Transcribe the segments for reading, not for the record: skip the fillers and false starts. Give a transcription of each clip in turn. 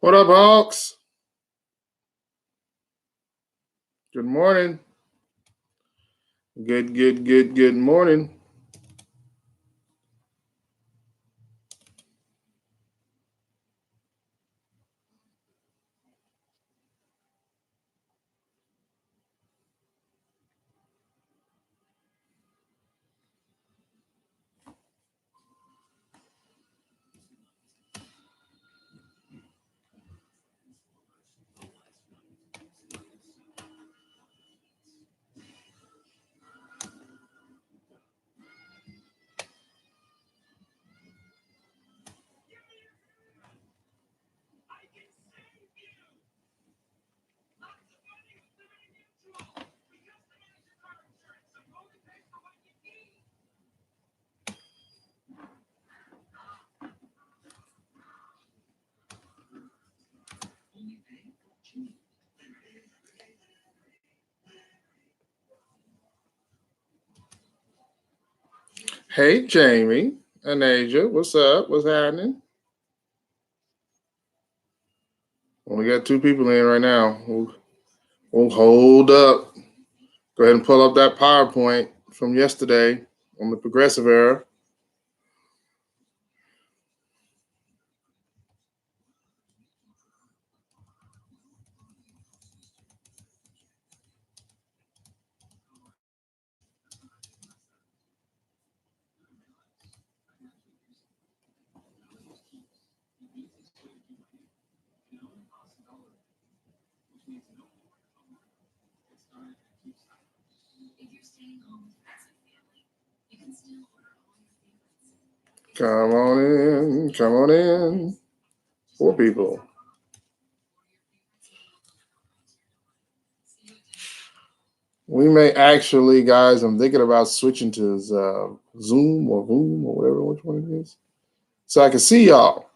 What up, Hawks? Good morning. Good morning. Hey, Jamie and Asia. What's up? What's happening? Only got two people in right now. We'll hold up. Go ahead and pull up that PowerPoint from yesterday on the progressive era. Come on in. Come on in. Four people. We may actually, guys, I'm thinking about switching to Zoom or Voom or whatever, which one it is, so I can see y'all.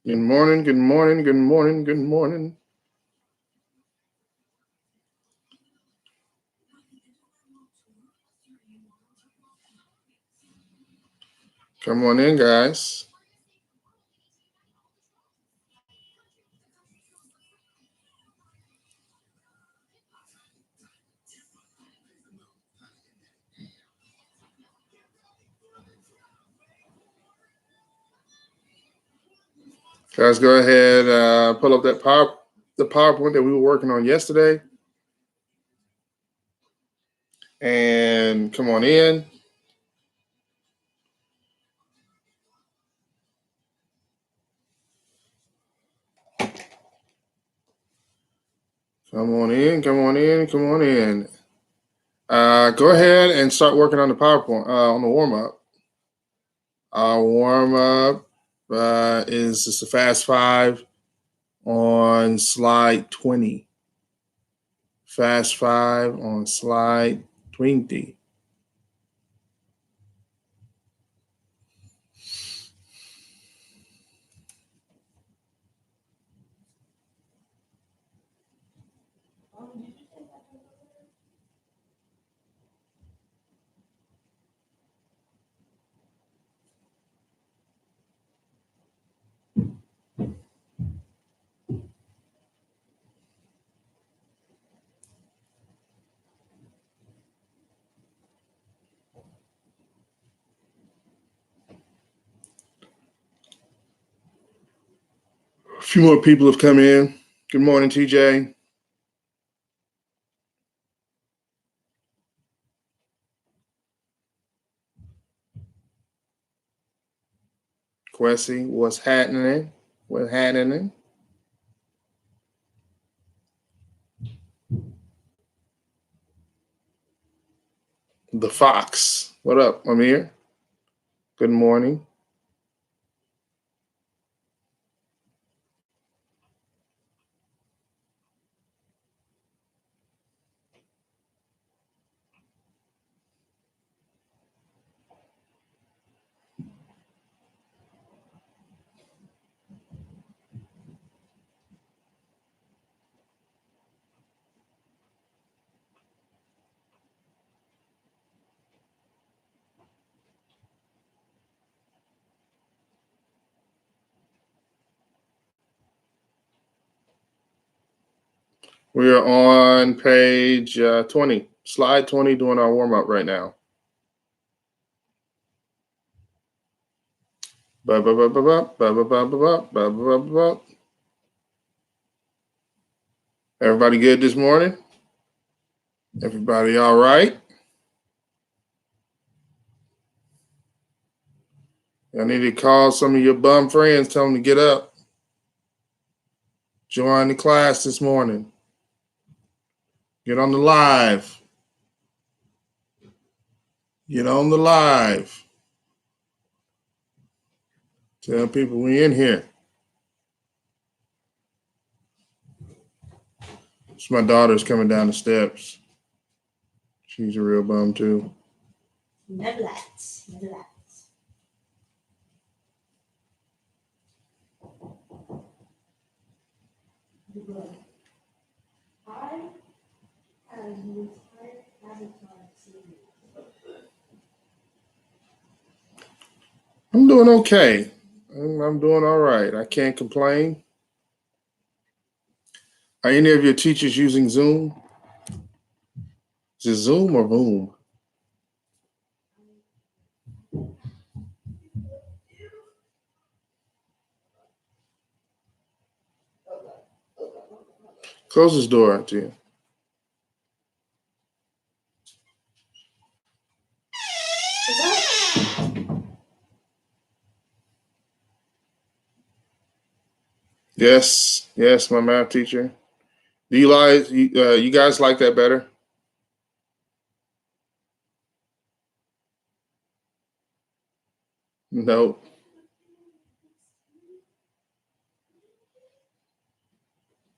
Good morning, good morning, good morning, good morning. Come on in, guys. Guys, go ahead, pull up the PowerPoint that we were working on yesterday, and come on in. Come on in, come on in, come on in. Go ahead and start working on the PowerPoint, on the warm up. Our warm up is just a fast five on slide 20. Fast five on slide 20. A few more people have come in. Good morning, TJ. Quessy, what's happening? What's happening? The Fox. What up, Amir? Good morning. We are on page 20, slide 20, doing our warm up right now. Everybody good this morning? Everybody all right? I need to call some of your bum friends, tell them to get up. Join the class this morning. Get on the live. Get on the live. Tell people we in here. It's my daughter's coming down the steps. She's a real bum too. Never that. I'm doing okay. I'm doing all right. I can't complain. Are any of your teachers using Zoom? Is it Zoom or Boom? Close this door out to you. Yes, my math teacher. Do you guys like that better? No.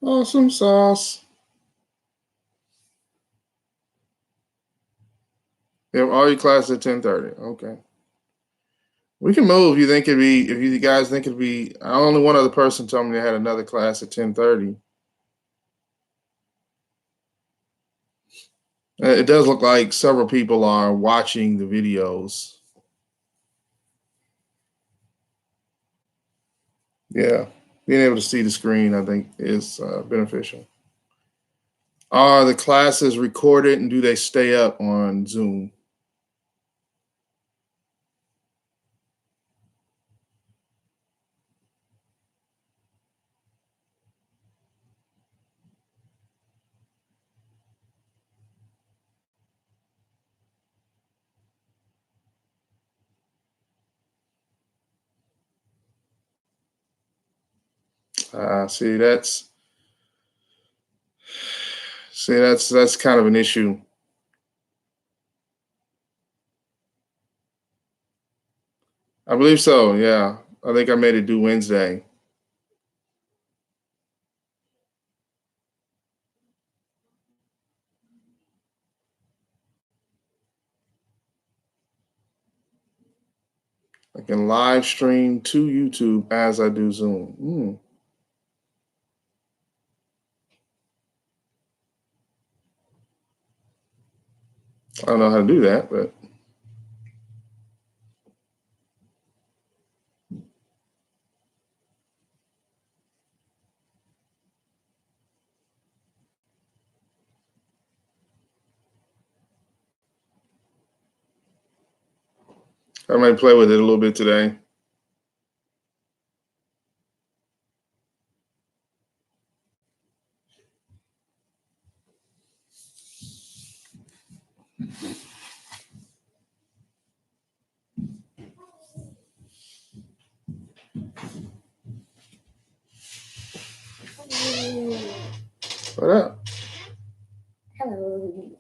Awesome sauce. You have all your classes at 10:30. Okay. We can move. If you guys think it'd be, only one other person told me they had another class at 10:30. It does look like several people are watching the videos. Yeah. Being able to see the screen, I think, is beneficial. Are the classes recorded and do they stay up on Zoom? See, that's kind of an issue. I believe so. Yeah, I think I made it due Wednesday. I can live stream to YouTube as I do Zoom. I don't know how to do that, but I might play with it a little bit today. What up? Hello.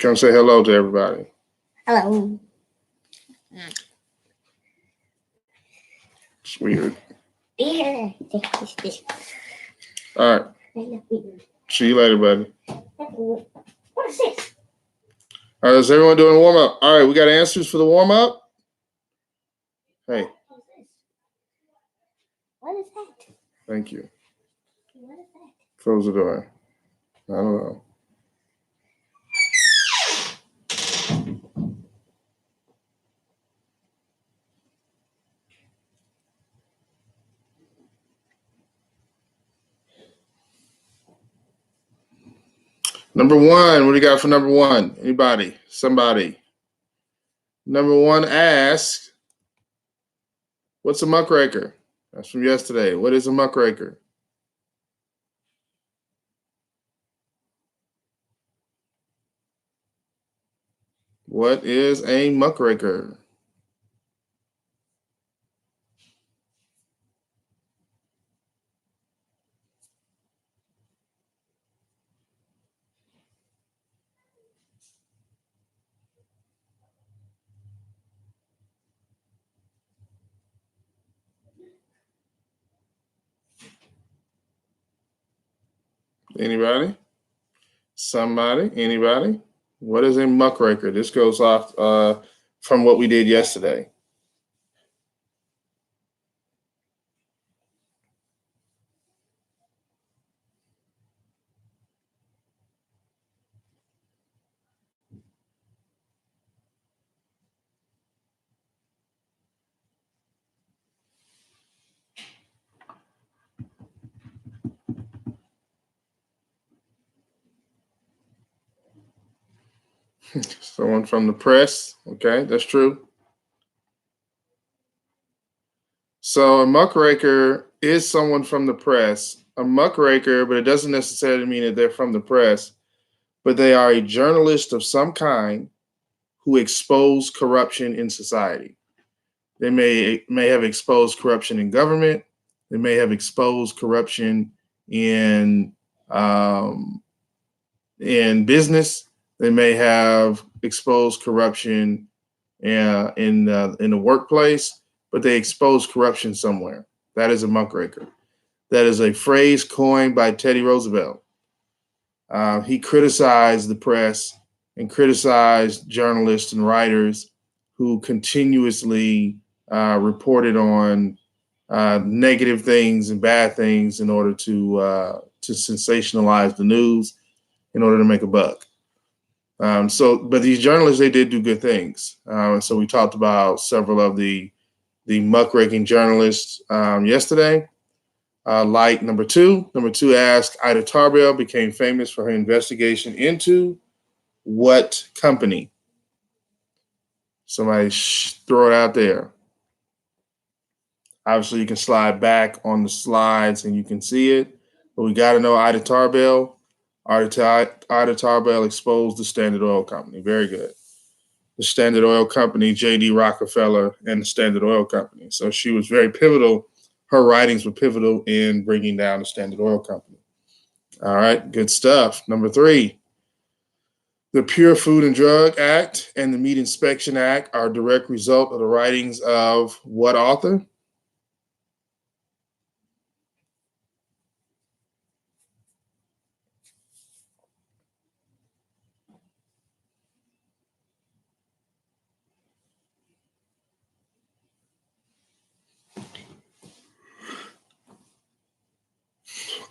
Come say hello to everybody. Hello. It's weird. Yeah. All right. See you later, buddy. What is this? All right, is everyone doing a warm up? All right, we got answers for the warm up. Hey, What is that? thank you. What is that? Close the door. I don't know. Number one, what do you got for number one? Anybody? Somebody? Number one asks, what's a muckraker? That's from yesterday. What is a muckraker? What is a muckraker? Anybody? Somebody? Anybody? What is a muckraker? This goes off from what we did yesterday. Someone from the press. Okay, that's true. So a muckraker is someone from the press. A muckraker, but it doesn't necessarily mean that they're from the press, but they are a journalist of some kind who expose corruption in society. They may have exposed corruption in government. They may have exposed corruption in um, in business. They may have exposed corruption in the workplace, but they expose corruption somewhere. That is a muckraker. That is a phrase coined by Teddy Roosevelt. He criticized the press and criticized journalists and writers who continuously reported on negative things and bad things in order to sensationalize the news in order to make a buck. But these journalists, they did do good things. So we talked about several of the muckraking journalists yesterday. Like number two asked, Ida Tarbell became famous for her investigation into what company? Somebody throw it out there. Obviously, you can slide back on the slides and you can see it, but we got to know Ida Tarbell. Ida Tarbell exposed the Standard Oil Company. Very good. The Standard Oil Company, J.D. Rockefeller, and the Standard Oil Company. So she was very pivotal. Her writings were pivotal in bringing down the Standard Oil Company. All right, good stuff. Number three, the Pure Food and Drug Act and the Meat Inspection Act are a direct result of the writings of what author?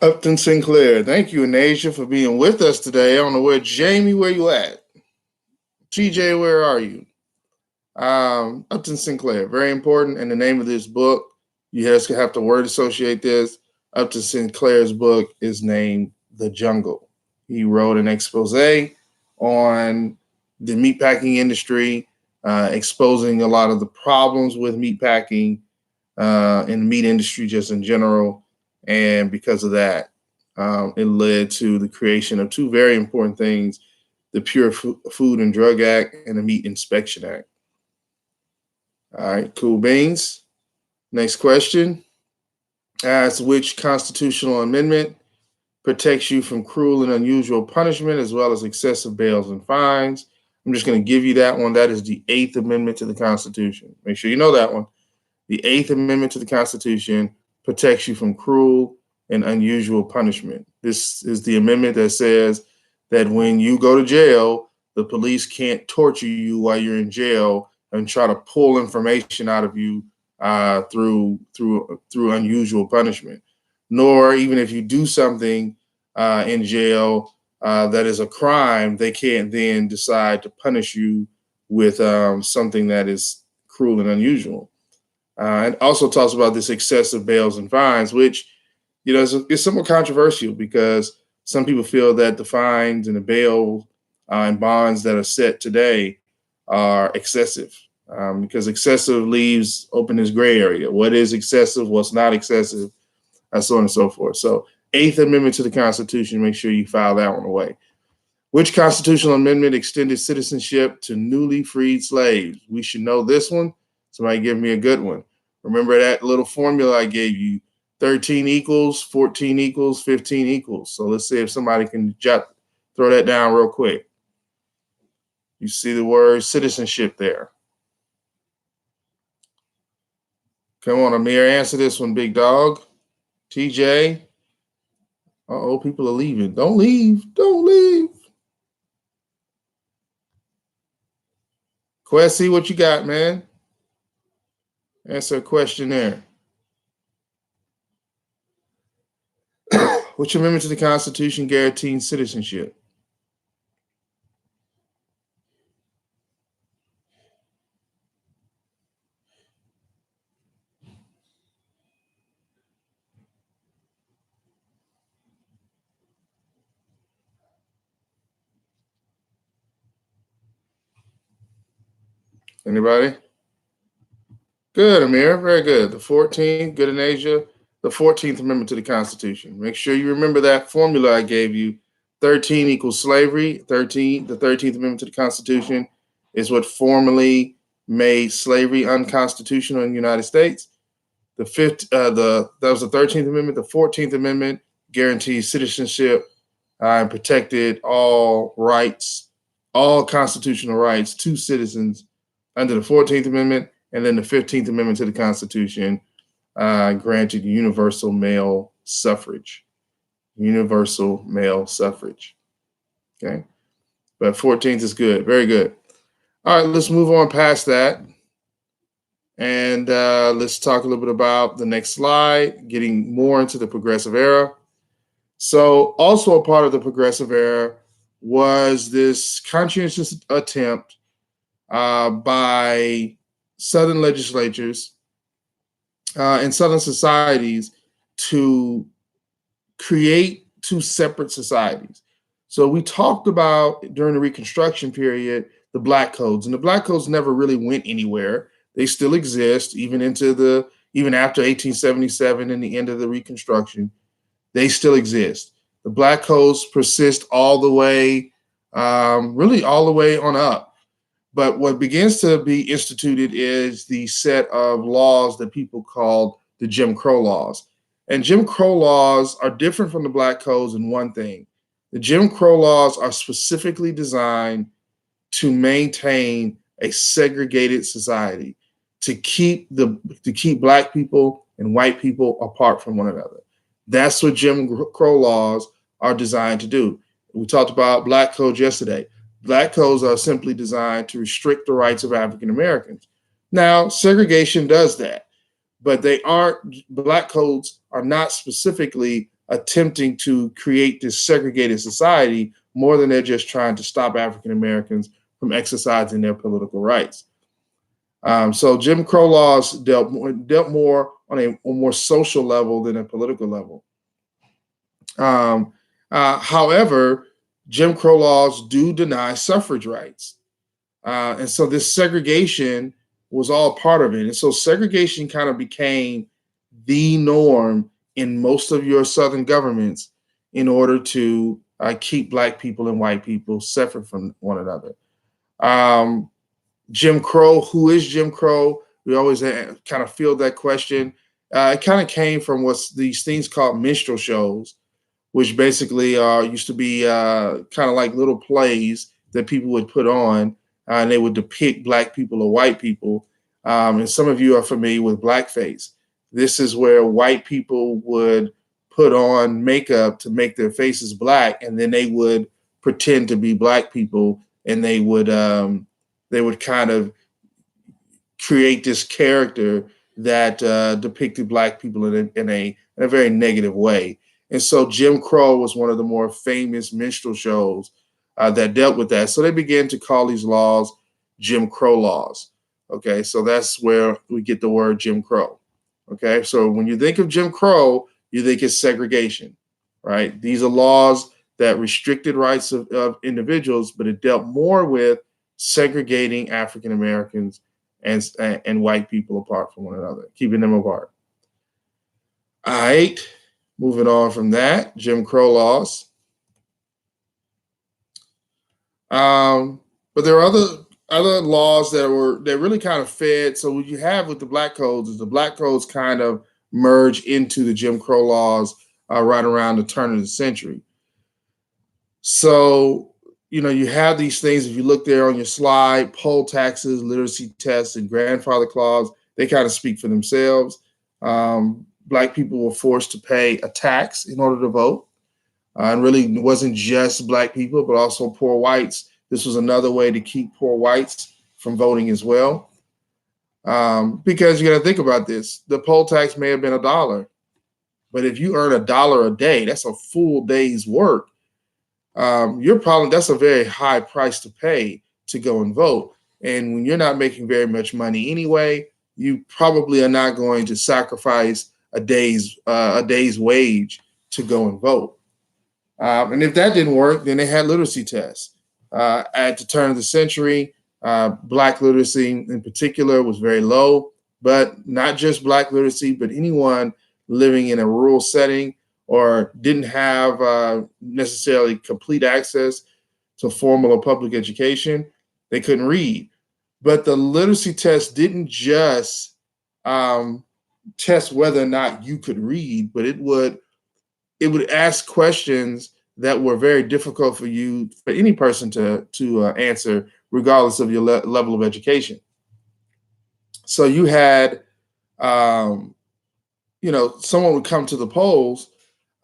Upton Sinclair. Thank you, Anasia, for being with us today. I don't know where Jamie, where you at? TJ, where are you? Upton Sinclair, very important. And the name of this book, you just have to word associate this. Upton Sinclair's book is named The Jungle. He wrote an expose on the meatpacking industry, exposing a lot of the problems with meatpacking in the meat industry just in general. And because of that, it led to the creation of two very important things, the Pure Food and Drug Act and the Meat Inspection Act. All right, cool beans. Next question. Asks which constitutional amendment protects you from cruel and unusual punishment as well as excessive bails and fines. I'm just going to give you that one. That is the Eighth Amendment to the Constitution. Make sure you know that one. The Eighth Amendment to the Constitution protects you from cruel and unusual punishment. This is the amendment that says that when you go to jail, the police can't torture you while you're in jail and try to pull information out of you through unusual punishment. Nor even if you do something in jail that is a crime, they can't then decide to punish you with something that is cruel and unusual. And also talks about this excessive bails and fines, which is somewhat controversial because some people feel that the fines and the bail and bonds that are set today are excessive because excessive leaves open this gray area. What is excessive? What's not excessive? And so on and so forth. So, Eighth Amendment to the Constitution. Make sure you file that one away. Which constitutional amendment extended citizenship to newly freed slaves? We should know this one. Somebody give me a good one. Remember that little formula I gave you: 13 equals, 14 equals, 15 equals. So let's see if somebody can throw that down real quick. You see the word citizenship there. Come on, Amir, answer this one, big dog. TJ. Uh-oh, people are leaving. Don't leave. Don't leave. Quessy, what you got, man? Answer a question there. Which amendment to the Constitution guarantees citizenship? Anybody? Good, Amir. Very good. The 14th, good in Asia. The 14th Amendment to the Constitution. Make sure you remember that formula I gave you. 13 equals slavery. The 13th Amendment to the Constitution is what formally made slavery unconstitutional in the United States. That was the 13th Amendment. The 14th Amendment guarantees citizenship and protected all rights, all constitutional rights to citizens under the 14th Amendment. And then the 15th Amendment to the Constitution granted universal male suffrage. Universal male suffrage. Okay. But 14th is good. Very good. All right, let's move on past that. And let's talk a little bit about the next slide, getting more into the progressive era. So also a part of the progressive era was this conscientious attempt by Southern legislatures and Southern societies to create two separate societies. So we talked about during the Reconstruction period, the Black Codes, and the Black Codes never really went anywhere. They still exist even after 1877 and the end of the Reconstruction. They still exist. The Black Codes persist all the way, really all the way on up. But what begins to be instituted is the set of laws that people called the Jim Crow laws. And Jim Crow laws are different from the Black Codes in one thing. The Jim Crow laws are specifically designed to maintain a segregated society, to keep Black people and white people apart from one another. That's what Jim Crow laws are designed to do. We talked about Black Codes yesterday. Black Codes are simply designed to restrict the rights of African Americans. Now, segregation does that, but Black Codes are not specifically attempting to create this segregated society more than they're just trying to stop African Americans from exercising their political rights. So Jim Crow laws dealt more on a more social level than a political level. However, Jim Crow laws do deny suffrage rights. And so this segregation was all part of it. And so segregation kind of became the norm in most of your Southern governments in order to keep Black people and white people separate from one another. Jim Crow, who is Jim Crow? We always kind of field that question. It kind of came from what's these things called minstrel shows, which basically used to be kind of like little plays that people would put on, and they would depict black people or white people. And some of you are familiar with blackface. This is where white people would put on makeup to make their faces black, and then they would pretend to be black people, and they would kind of create this character that depicted black people in a very negative way. And so Jim Crow was one of the more famous minstrel shows that dealt with that. So they began to call these laws Jim Crow laws. Okay, so that's where we get the word Jim Crow. Okay, so when you think of Jim Crow, you think it's segregation, right? These are laws that restricted rights of individuals, but it dealt more with segregating African Americans and white people apart from one another, keeping them apart. All right, moving on from that, Jim Crow laws. But there are other laws that really kind of fed. So what you have with the black codes is the black codes kind of merge into the Jim Crow laws right around the turn of the century. So, you have these things. If you look there on your slide, poll taxes, literacy tests, and grandfather clause, they kind of speak for themselves. Black people were forced to pay a tax in order to vote. And really, it wasn't just black people, but also poor whites. This was another way to keep poor whites from voting as well. Because you got to think about this. The poll tax may have been $1, but if you earn $1 a day, that's a full day's work. That's a very high price to pay to go and vote. And when you're not making very much money anyway, you probably are not going to sacrifice a day's wage to go and vote. And if that didn't work, then they had literacy tests. At the turn of the century, Black literacy in particular was very low, but not just Black literacy, but anyone living in a rural setting or didn't have necessarily complete access to formal or public education, they couldn't read. But the literacy test didn't just test whether or not you could read, but it would ask questions that were very difficult for any person to answer, regardless of your level of education. So you had, someone would come to the polls,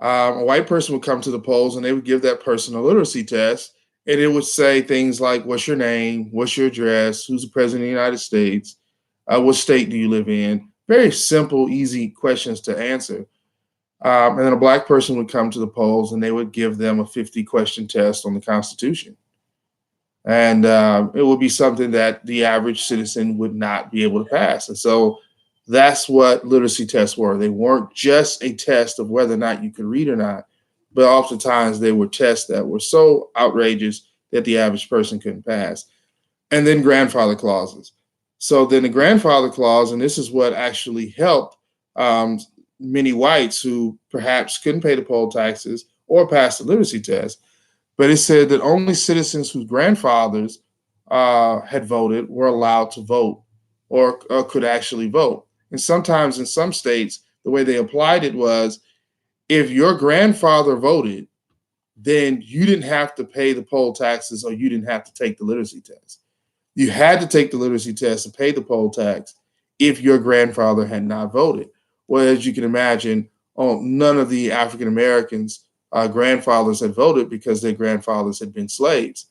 a white person would come to the polls, and they would give that person a literacy test, and it would say things like, "What's your name? What's your address? Who's the president of the United States? What state do you live in?" Very simple, easy questions to answer. And then a Black person would come to the polls and they would give them a 50-question test on the Constitution. And it would be something that the average citizen would not be able to pass. And so that's what literacy tests were. They weren't just a test of whether or not you could read or not, but oftentimes they were tests that were so outrageous that the average person couldn't pass. And then grandfather clauses. So then the grandfather clause, and this is what actually helped many whites who perhaps couldn't pay the poll taxes or pass the literacy test, but it said that only citizens whose grandfathers had voted were allowed to vote or could actually vote. And sometimes in some states, the way they applied it was, if your grandfather voted, then you didn't have to pay the poll taxes or you didn't have to take the literacy test. You had to take the literacy test and pay the poll tax if your grandfather had not voted. Well, as you can imagine, none of the African Americans' grandfathers had voted because their grandfathers had been slaves.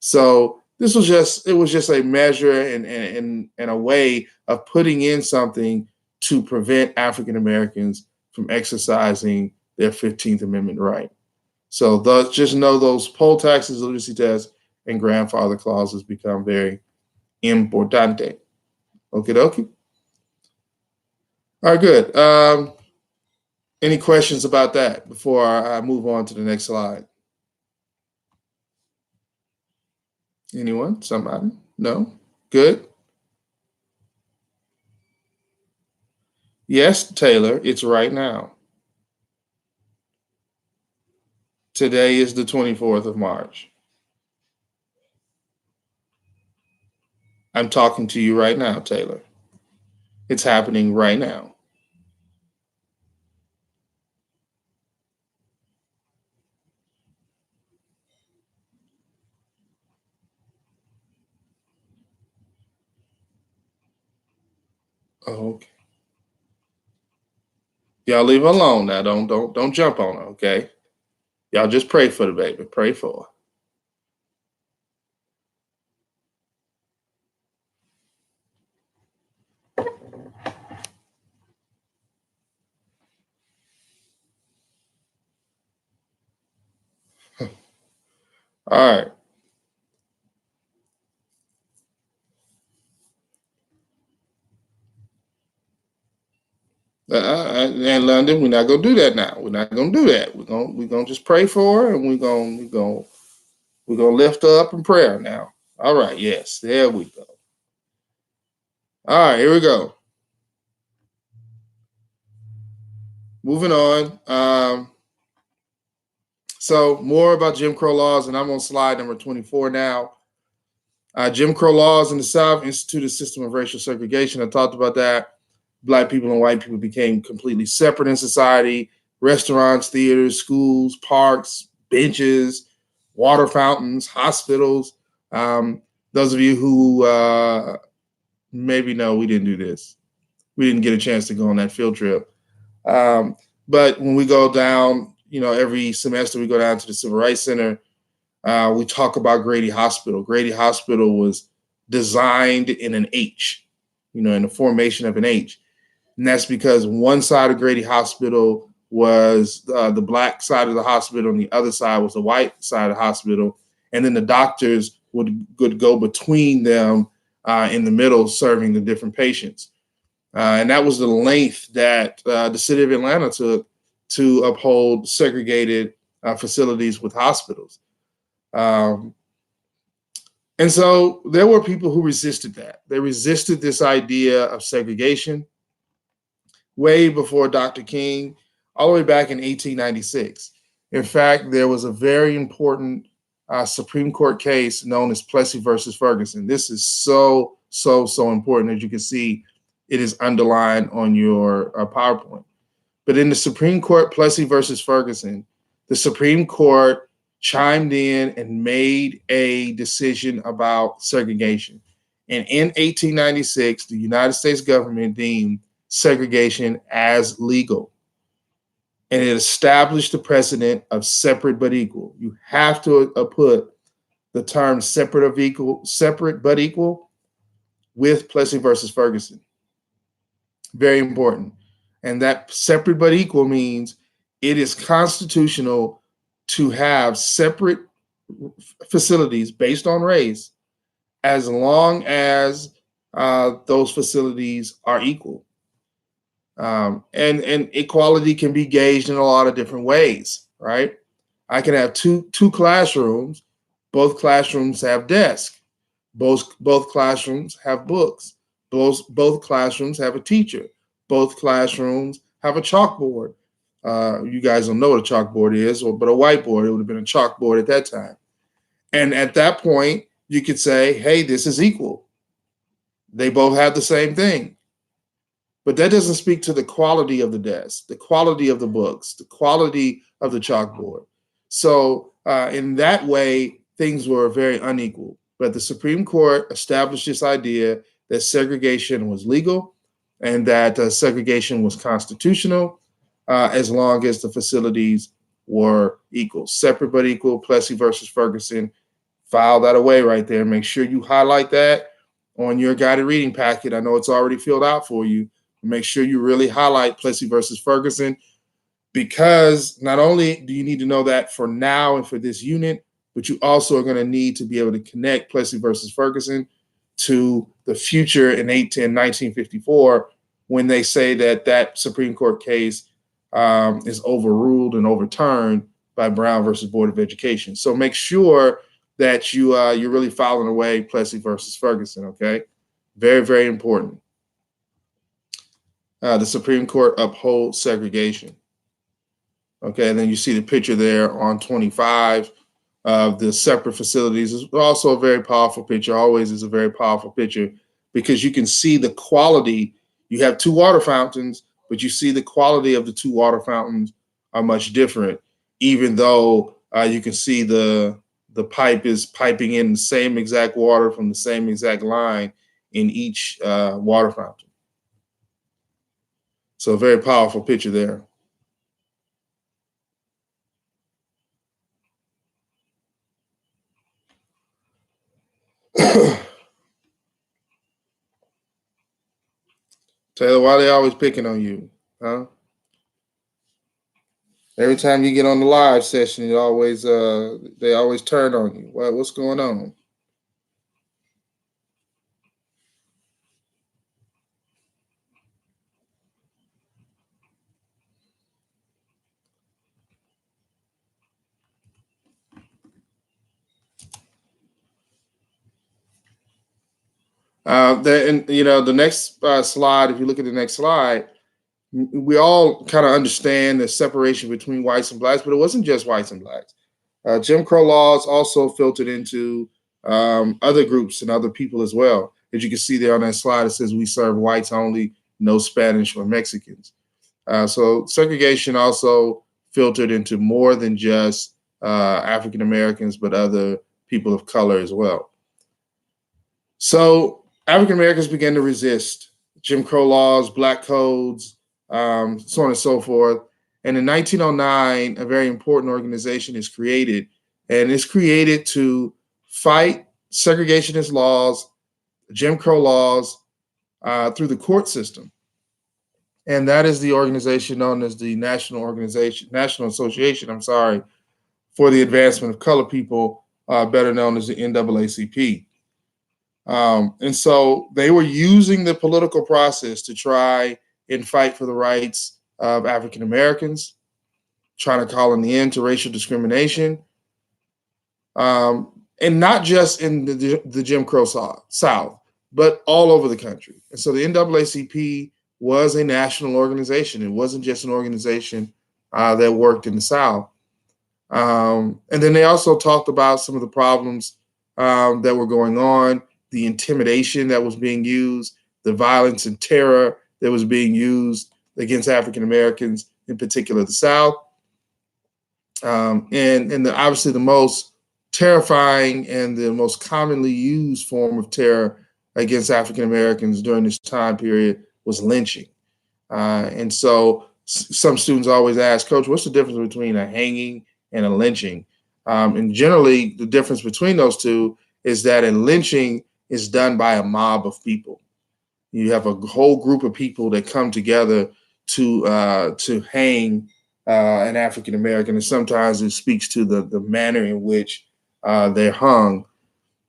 So it was just a measure and a way of putting in something to prevent African Americans from exercising their 15th Amendment right. So just know those poll taxes, literacy tests, and grandfather clauses become very importante. Okie dokie. All right, good. Any questions about that before I move on to the next slide? Anyone? Somebody? No? Good? Yes, Taylor, it's right now. Today is the 24th of March. I'm talking to you right now, Taylor. It's happening right now. Oh, okay. Y'all leave her alone now. Don't jump on her, okay? Y'all just pray for the baby. Pray for her. All right. And London, we're not gonna do that now. We're not gonna do that. We're gonna just pray for her, and we're gonna lift her up in prayer now. All right. Yes. There we go. All right. Here we go. Moving on. So more about Jim Crow laws, and I'm on slide number 24 now. Jim Crow laws in the South instituted a system of racial segregation. I talked about that. Black people and white people became completely separate in society. Restaurants, theaters, schools, parks, benches, water fountains, hospitals. Um, those of you who maybe know, we didn't do this. We didn't get a chance to go on that field trip. Um, but when we go down, every semester we go down to the Civil Rights Center. We talk about Grady Hospital. Grady Hospital was designed in an H, in the formation of an H. And that's because one side of Grady Hospital was the black side of the hospital, and the other side was the white side of the hospital. And then the doctors would go between them in the middle, serving the different patients. And that was the length that the city of Atlanta took to uphold segregated facilities with hospitals. Um, and so there were people who resisted that. They resisted this idea of segregation way before Dr. King, all the way back in 1896. In fact, there was a very important Supreme Court case known as Plessy versus Ferguson. This is so, so, so important. As you can see, it is underlined on your PowerPoint. But in the Supreme Court, Plessy versus Ferguson, the Supreme Court chimed in and made a decision about segregation. And in 1896, the United States government deemed segregation as legal. And it established the precedent of separate but equal. You have to put the term separate but equal with Plessy versus Ferguson. Very important. And that separate but equal means it is constitutional to have separate facilities based on race as long as those facilities are equal. And equality can be gauged in a lot of different ways, right? I can have two classrooms. Both classrooms have desks. Both classrooms have books. Both classrooms have a teacher. Both classrooms have a chalkboard. You guys don't know what a chalkboard is, but a whiteboard, it would have been a chalkboard at that time. And at that point, you could say, hey, this is equal. They both have the same thing. But that doesn't speak to the quality of the desk, the quality of the books, the quality of the chalkboard. So in that way, things were very unequal. But the Supreme Court established this idea that segregation was legal and that segregation was constitutional as long as the facilities were equal. Separate but equal, Plessy versus Ferguson. File that away right there. Make sure you highlight that on your guided reading packet. I know it's already filled out for you. Make sure you really highlight Plessy versus Ferguson, because not only do you need to know that for now and for this unit, but you also are going to need to be able to connect Plessy versus Ferguson to the future in 1954 when they say that Supreme Court case is overruled and overturned by Brown versus Board of Education. So make sure that you're really filing away Plessy versus Ferguson, okay? Very, very important. The Supreme Court upholds segregation. Okay, and then you see the picture there on 25 of the separate facilities. It's also a very powerful picture, always is a very powerful picture, because you can see the quality. You have two water fountains, but you see the quality of the two water fountains are much different, even though you can see the pipe is piping in the same exact water from the same exact line in each water fountain. So a very powerful picture there. Taylor, why are they always picking on you? Huh? Every time you get on the live session, they always turn on you. What's going on? The next slide. If you look at the next slide, we all kind of understand the separation between whites and blacks, but it wasn't just whites and blacks. Jim Crow laws also filtered into other groups and other people as well. As you can see there on that slide, it says we serve whites only, no Spanish or Mexicans. So segregation also filtered into more than just African Americans, but other people of color as well. So African Americans began to resist Jim Crow laws, black codes, so on and so forth. And in 1909, a very important organization is created, and it's created to fight segregationist laws, Jim Crow laws, through the court system. And that is the organization known as the National Association, for the Advancement of Colored People, better known as the NAACP. And so they were using the political process to try and fight for the rights of African Americans, trying to call an end to racial discrimination, and not just in the Jim Crow South, but all over the country. And so the NAACP was a national organization. It wasn't just an organization that worked in the South. And then they also talked about some of the problems that were going on, the intimidation that was being used, the violence and terror that was being used against African Americans, in particular the South. Obviously the most terrifying and the most commonly used form of terror against African Americans during this time period was lynching. And so some students always ask, Coach, what's the difference between a hanging and a lynching? And generally, the difference between those two is that a lynching is done by a mob of people. You have a whole group of people that come together to hang an African American, and sometimes it speaks to the manner in which they're hung.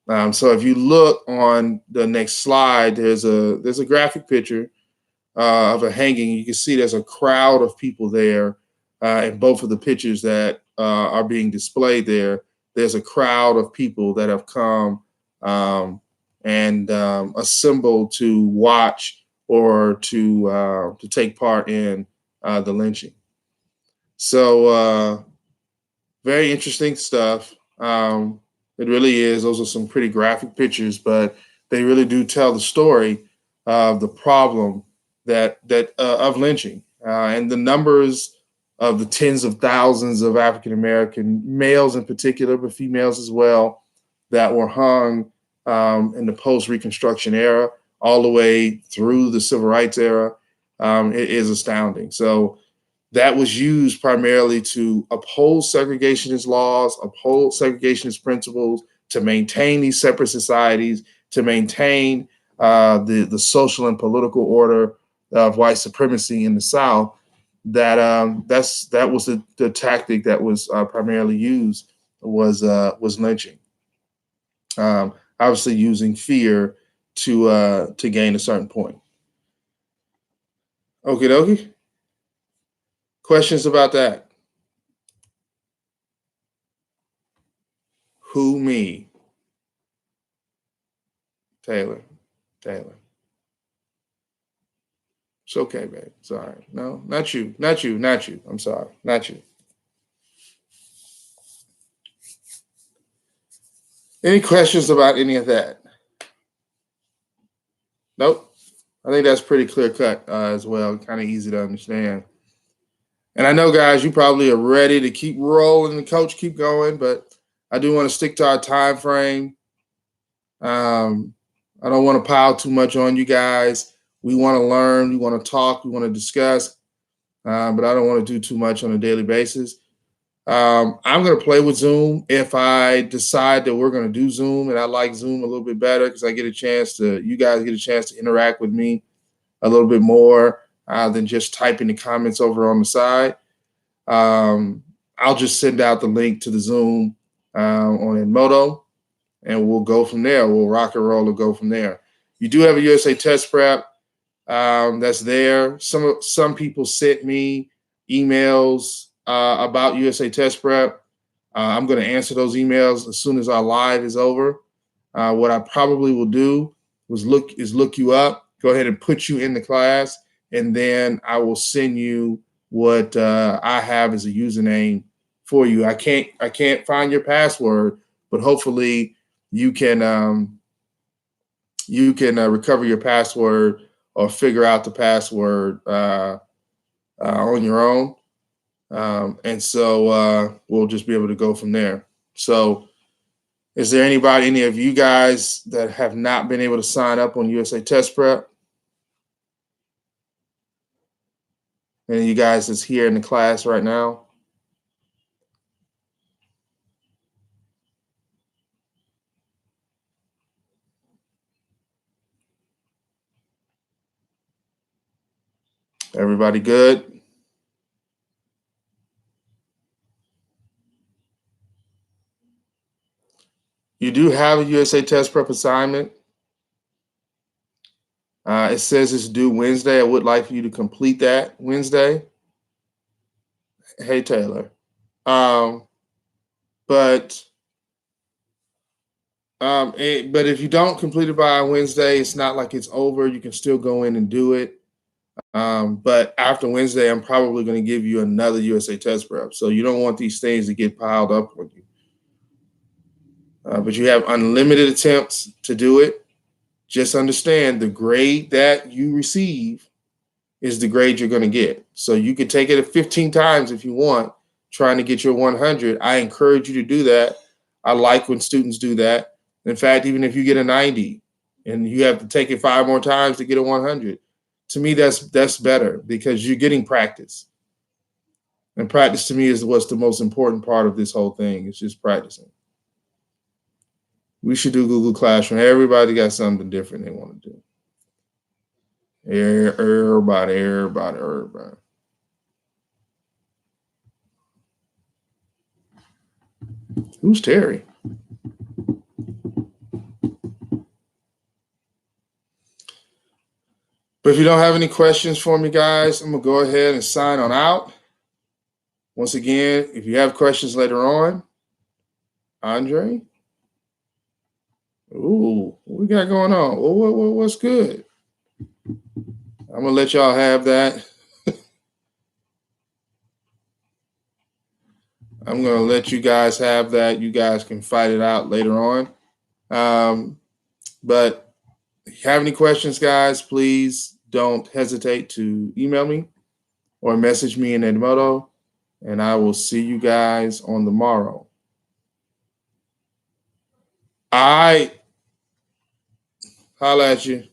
So if you look on the next slide, there's a graphic picture of a hanging. You can see there's a crowd of people there in both of the pictures that are being displayed there. There's a crowd of people that have come and assembled to watch or to take part in the lynching. So very interesting stuff. It really is. Those are some pretty graphic pictures, but they really do tell the story of the problem that of lynching and the numbers of the tens of thousands of African American males in particular, but females as well, that were hung in the post-Reconstruction era all the way through the Civil Rights era. It is astounding. So that was used primarily to uphold segregationist laws, uphold segregationist principles, to maintain these separate societies, to maintain the social and political order of white supremacy in the South. That was the tactic that was primarily used was lynching. Obviously, using fear to gain a certain point. Okie dokie. Questions about that? Who, me? Taylor. It's okay, babe. It's all right. No, not you. I'm sorry. Not you. Any questions about any of that? Nope. I think that's pretty clear cut as well. Kind of easy to understand. And I know, guys, you probably are ready to keep rolling and coach, keep going, but I do want to stick to our time frame. I don't want to pile too much on you guys. We want to learn, we want to talk, we want to discuss, but I don't want to do too much on a daily basis. I'm going to play with Zoom if I decide that we're going to do Zoom, and I like Zoom a little bit better because you guys get a chance to interact with me a little bit more than just typing the comments over on the side. I'll just send out the link to the Zoom on Edmodo, and we'll go from there. We'll rock and roll and go from there. You do have a USA Test Prep that's there. Some people sent me emails about USA Test Prep. I'm going to answer those emails as soon as our live is over. What I probably will do is look you up, go ahead and put you in the class, and then I will send you what I have as a username for you. I can't find your password, but hopefully you can recover your password or figure out the password on your own. And so we'll just be able to go from there. So is there any of you guys that have not been able to sign up on USA Test Prep? Any of you guys that's here in the class right now? Everybody good? You do have a USA Test Prep assignment. It says it's due Wednesday. I would like for you to complete that Wednesday. Hey, Taylor. But if you don't complete it by Wednesday, it's not like it's over. You can still go in and do it. But after Wednesday, I'm probably going to give you another USA Test Prep. So you don't want these things to get piled up on you. But you have unlimited attempts to do it. Just understand the grade that you receive is the grade you're going to get. So you can take it 15 times if you want, trying to get your 100. I encourage you to do that. I like when students do that. In fact, even if you get a 90 and you have to take it 5 more times to get a 100, to me, that's better because you're getting practice. And practice to me is what's the most important part of this whole thing. It's just practicing. We should do Google Classroom. Everybody got something different they want to do. Everybody. Who's Terry? But if you don't have any questions for me, guys, I'm going to go ahead and sign on out. Once again, if you have questions later on, Andre? Ooh, what we got going on? What's good? I'm going to let y'all have that. I'm going to let you guys have that. You guys can fight it out later on. But if you have any questions, guys, please don't hesitate to email me or message me in Edmodo, and I will see you guys on the morrow. All right. Holla at you.